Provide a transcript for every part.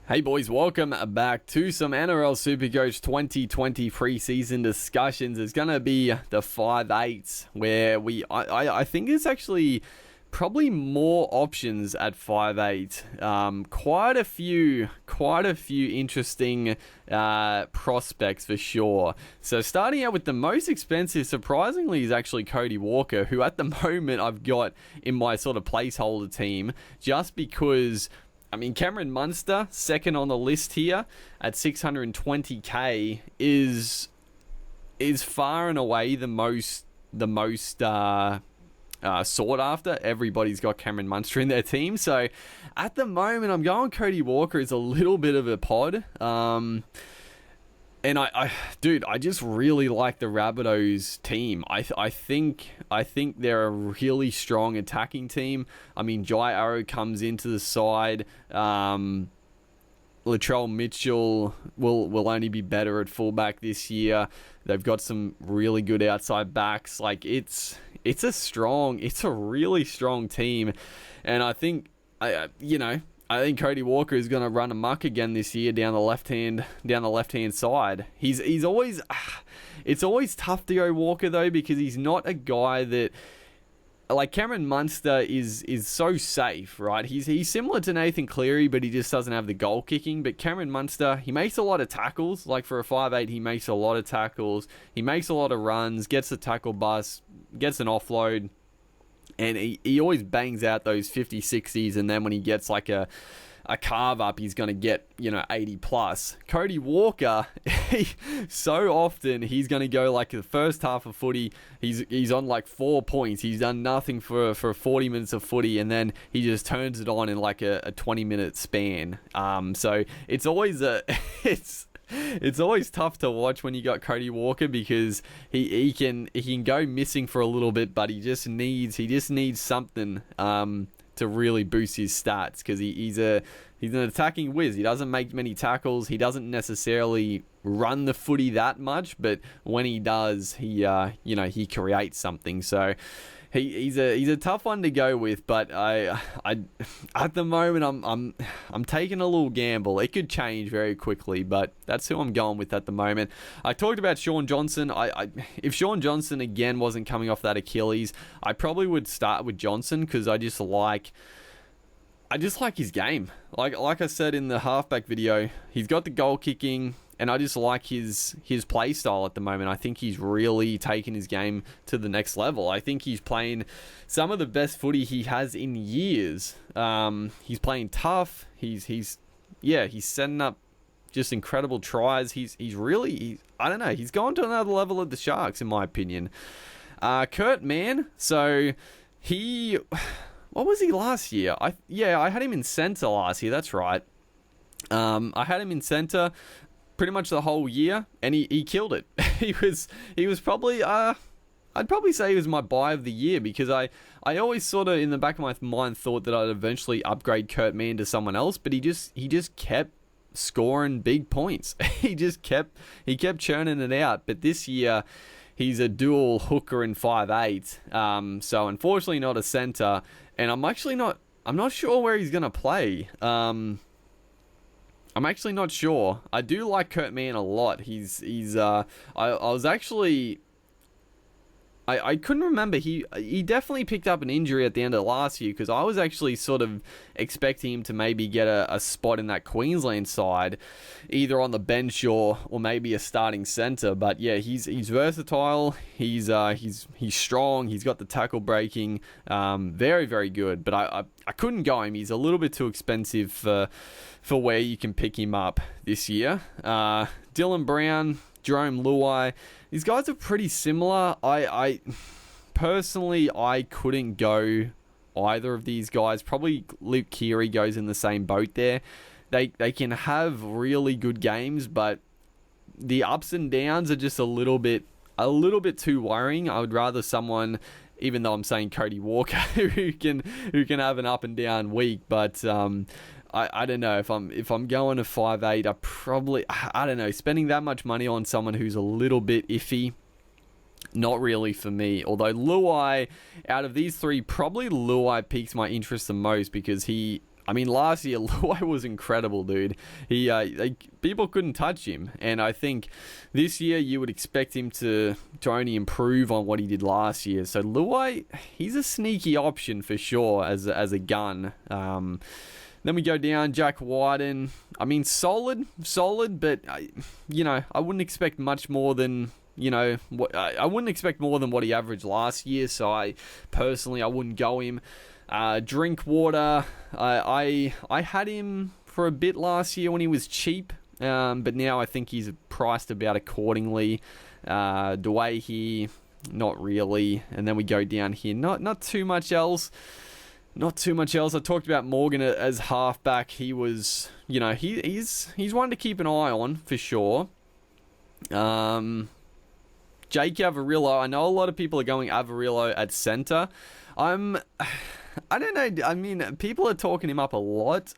Hey boys, welcome back to some NRL Supercoach 2020 preseason discussions. It's going to be the 5/8 where I think it's actually probably more options at 5/8. Quite a few interesting prospects for sure. So starting out with the most expensive, surprisingly, is actually Cody Walker, who at the moment I've got in my sort of placeholder team just because... I mean, Cameron Munster, second on the list here at 620k, is far and away the most sought after. Everybody's got Cameron Munster in their team, so at the moment I'm going Cody Walker is a little bit of a pod. And I just really like the Rabbitohs team. I think they're a really strong attacking team. I mean, Jai Arrow comes into the side. Latrell Mitchell will only be better at fullback this year. They've got some really good outside backs. Like it's a really strong team, and I think I think Cody Walker is going to run amok again this year down the left hand side. He's always it's always tough to go Walker though, because he's not a guy that, like, Cameron Munster is so safe, right? He's similar to Nathan Cleary, but he just doesn't have the goal kicking. But Cameron Munster, he makes a lot of tackles. Like for a 5'8", he makes a lot of tackles. He makes a lot of runs, gets a tackle bust, gets an offload. And he always bangs out those 50, 60s, and then when he gets like a carve up, he's going to get, 80 plus. Cody Walker, so often he's going to go like the first half of footy, he's on like 4 points. He's done nothing for 40 minutes of footy, and then he just turns it on in like a 20-minute span. So it's always it's always tough to watch when you got Cody Walker, because he can go missing for a little bit, but he just needs something to really boost his stats, because he's an attacking whiz. He doesn't make many tackles. He doesn't necessarily run the footy that much, but when he does, he creates something. So he's a tough one to go with, but I at the moment I'm taking a little gamble. It could change very quickly, but that's who I'm going with at the moment. I talked about Shaun Johnson. If Shaun Johnson again wasn't coming off that Achilles, I probably would start with Johnson, because I just like his game. Like I said in the halfback video, he's got the goal kicking, and I just like his play style at the moment. I think he's really taken his game to the next level. I think he's playing some of the best footy he has in years. He's playing tough. He's setting up just incredible tries. He's gone to another level at the Sharks, in my opinion. Kurt Mann, so what was he last year? I had him in centre last year. That's right. I had him in centre pretty much the whole year, and he killed it. he was probably I'd probably say he was my buy of the year, because I always sort of in the back of my mind thought that I'd eventually upgrade Kurt Mann to someone else, but he just kept scoring big points. he kept churning it out. But this year he's a dual hooker in 5'8", so unfortunately not a centre, and I'm not sure where he's gonna play. I'm actually not sure. I do like Kurt Mann a lot. I couldn't remember. He definitely picked up an injury at the end of last year, because I was actually sort of expecting him to maybe get a spot in that Queensland side, either on the bench or maybe a starting centre. But yeah, he's versatile. He's strong. He's got the tackle breaking. Very, very good. But I couldn't go him. He's a little bit too expensive for where you can pick him up this year. Dylan Brown, Jerome Luai, these guys are pretty similar. I personally couldn't go either of these guys. Probably Luke Keary goes in the same boat there. They can have really good games, but the ups and downs are just a little bit too worrying. I would rather someone, even though I'm saying Cody Walker, who can have an up and down week, but I don't know, if I'm going to 5'8", I don't know, spending that much money on someone who's a little bit iffy, not really for me. Although Luai, out of these three, probably Luai piques my interest the most, because I mean, last year, Luai was incredible, dude. People couldn't touch him. And I think this year you would expect him to only improve on what he did last year. So Luai, he's a sneaky option for sure as a gun. Then we go down, Jack Wyden. I mean, solid, but, I wouldn't expect much more than... I wouldn't expect more than what he averaged last year, so I wouldn't go him. Drinkwater, I had him for a bit last year when he was cheap, but now I think he's priced about accordingly. Dwayne, not really, and then we go down here. Not too much else. Not too much else. I talked about Morgan as halfback. He was, he's one to keep an eye on for sure. Jake Averillo, I know a lot of people are going Averillo at centre. I don't know. I mean, people are talking him up a lot.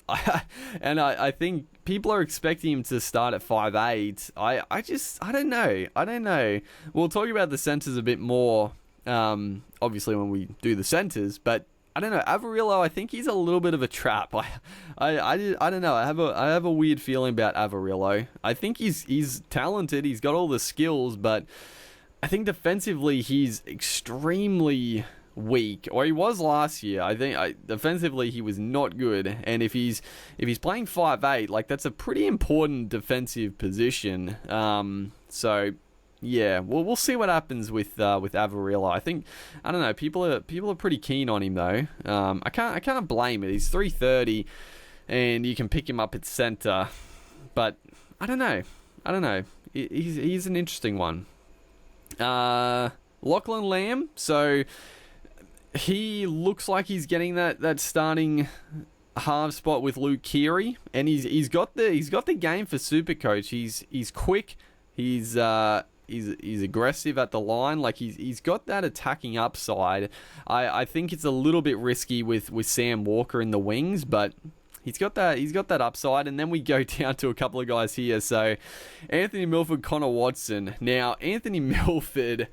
And I think people are expecting him to start at 5'8". I don't know. We'll talk about the centres a bit more, obviously, when we do the centres. But I don't know. Averillo, I think he's a little bit of a trap. I don't know. I have a weird feeling about Averillo. I think he's talented. He's got all the skills, but I think defensively he's extremely weak, or he was last year. I think defensively he was not good, and if he's playing 5'8", like that's a pretty important defensive position. So yeah, we'll see what happens with Averillo. I think, I don't know, people are pretty keen on him though. I can't blame it. He's 330, and you can pick him up at center, but I don't know. He's an interesting one. Lachlan Lamb, so he looks like he's getting that starting half spot with Luke Keary, and he's got the game for Supercoach. He's quick, he's aggressive at the line, like he's got that attacking upside. I think it's a little bit risky with Sam Walker in the wings, but he's got that upside. And then we go down to a couple of guys here. So Anthony Milford, Connor Watson. Now Anthony Milford,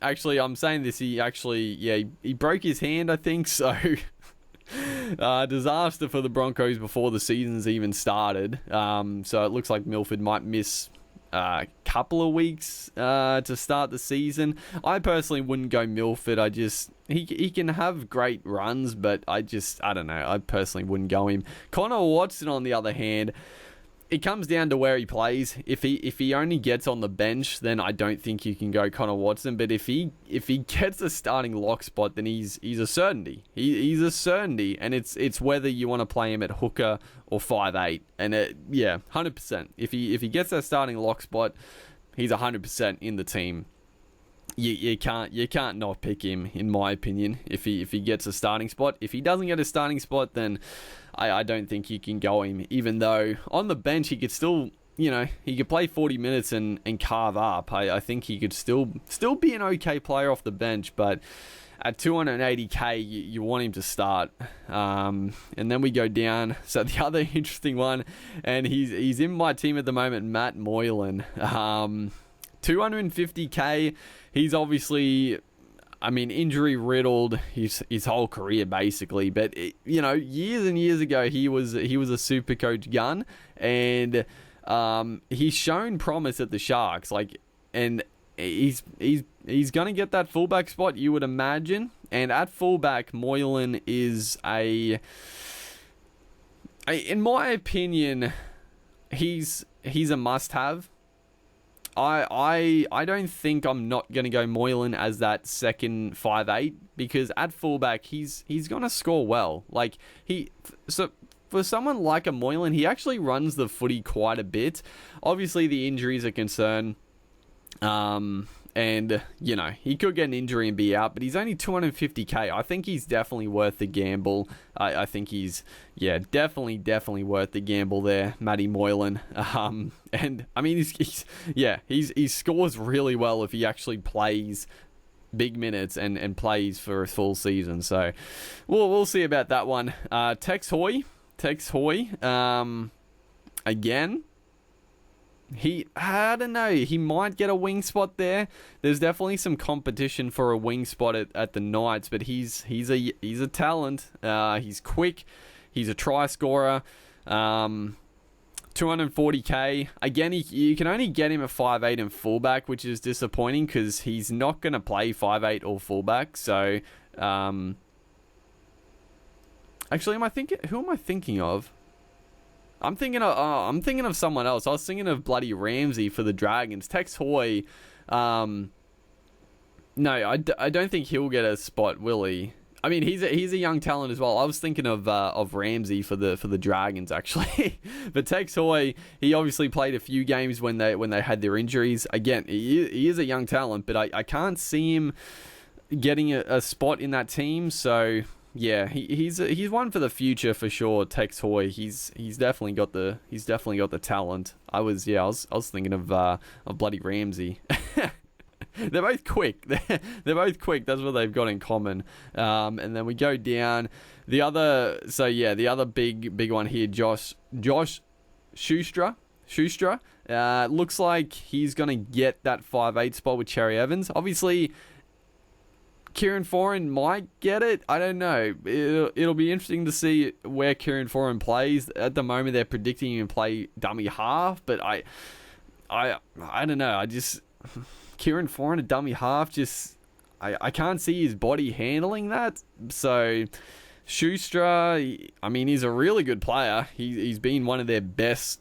actually I'm saying this, he broke his hand, I think, so disaster for the Broncos before the season's even started. So it looks like Milford might miss a couple of weeks to start the season. I personally wouldn't go Milford. He can have great runs, but I don't know. I personally wouldn't go him. Connor Watson, on the other hand, it comes down to where he plays. If he only gets on the bench, then I don't think you can go Connor Watson. But if he gets a starting lock spot, then he's a certainty. He's a certainty, and it's whether you want to play him at hooker or 5'8". And 100%. If he gets that starting lock spot, he's 100% in the team. You can't not pick him, in my opinion, if he gets a starting spot. If he doesn't get a starting spot, then I don't think you can go him, even though on the bench he could still, he could play 40 minutes and carve up. I think he could still be an okay player off the bench, but at 280k, you want him to start. And then we go down. So the other interesting one, and he's in my team at the moment, Matt Moylan. 250k. He's obviously, injury riddled his whole career basically. But years and years ago, he was a Supercoach gun, and he's shown promise at the Sharks. And he's gonna get that fullback spot, you would imagine. And at fullback, Moylan is in my opinion, he's a must-have. I don't think I'm not going to go Moylan as that second 5'8", because at fullback he's going to score well. So for someone like a Moylan, he actually runs the footy quite a bit. Obviously the injuries are a concern. And, he could get an injury and be out, but he's only 250k. I think he's definitely worth the gamble. I think he's, definitely worth the gamble there, Matty Moylan. And, he scores really well if he actually plays big minutes and plays for a full season. So, we'll see about that one. Tex Hoy, again, I don't know, he might get a wing spot there. There's definitely some competition for a wing spot at the Knights, but he's a talent. He's quick. He's a try scorer. 240k. Again, you can only get him at 5'8" and fullback, which is disappointing because he's not going to play 5'8" or fullback. So, actually, who am I thinking of? I'm thinking of someone else. I was thinking of bloody Ramsey for the Dragons. Tex Hoy. No, I don't think he'll get a spot, will he? I mean, he's a young talent as well. I was thinking of Ramsey for the Dragons actually, but Tex Hoy, he obviously played a few games when they had their injuries. Again, he is a young talent, but I can't see him getting a spot in that team. So yeah, he's one for the future for sure. Tex Hoy, he's definitely got the talent. I was thinking of bloody Ramsey. They're both quick. They're both quick. That's what they've got in common. And then we go down the other. So yeah, the other big one here, Josh Schuster. Looks like he's gonna get that 5'8" spot with Cherry Evans. Obviously, Kieran Foran might get it. I don't know. It'll be interesting to see where Kieran Foran plays. At the moment, they're predicting him to play dummy half, but I don't know. Kieran Foran, a dummy half, I can't see his body handling that. So Schuster, I mean, he's a really good player. He's been one of their best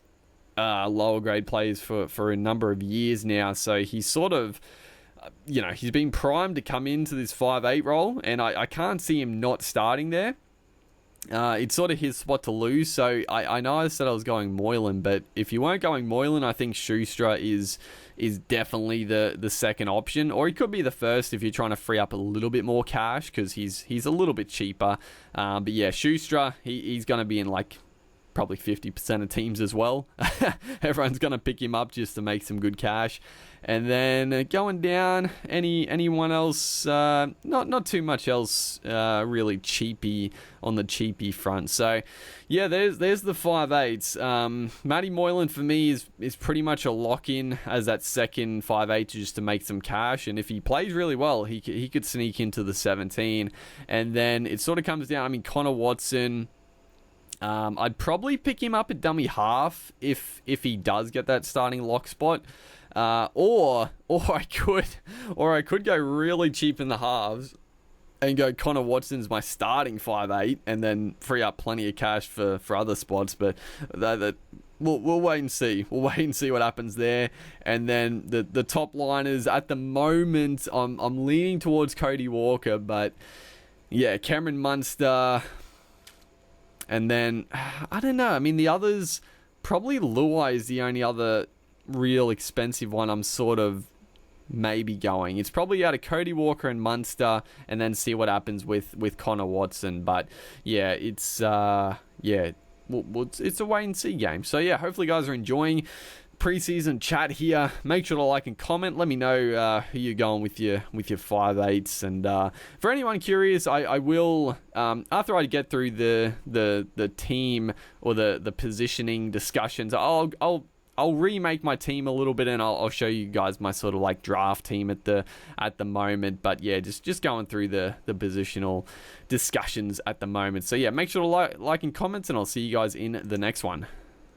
lower grade players for a number of years now. So he's sort of, he's been primed to come into this 5'8" role, and I can't see him not starting there. It's sort of his spot to lose. So I know I said I was going Moylan, but if you weren't going Moylan, I think Schuster is definitely the second option, or he could be the first if you're trying to free up a little bit more cash because he's a little bit cheaper. But yeah, Schuster, he's going to be in like probably 50% of teams as well. Everyone's going to pick him up just to make some good cash. And then going down, anyone else? Not too much else really cheapy on the cheapy front. So yeah, there's the 5'8". Matty Moylan for me is pretty much a lock-in as that second 5'8" just to make some cash. And if he plays really well, he could sneak into the 17. And then it sort of comes down. I mean, Connor Watson. I'd probably pick him up at dummy half if he does get that starting lock spot. Or I could go really cheap in the halves and go Connor Watson's my starting 5'8" and then free up plenty of cash for other spots. But we'll wait and see. We'll wait and see what happens there. And then the top liners at the moment, I'm leaning towards Cody Walker, but yeah, Cameron Munster. And then, I don't know. I mean, the others, probably Luai is the only other real expensive one I'm sort of maybe going. It's probably out of Cody Walker and Munster, and then see what happens with Connor Watson. But yeah, it's it's a wait and see game. So yeah, hopefully you guys are enjoying preseason chat here. Make sure to like and comment. Let me know who you're going with your 5'8". And for anyone curious, I will after I get through the team or the positioning discussions, I'll remake my team a little bit, and I'll show you guys my sort of like draft team at the moment. But yeah, just going through the positional discussions at the moment. So yeah, make sure to like and comment, and I'll see you guys in the next one.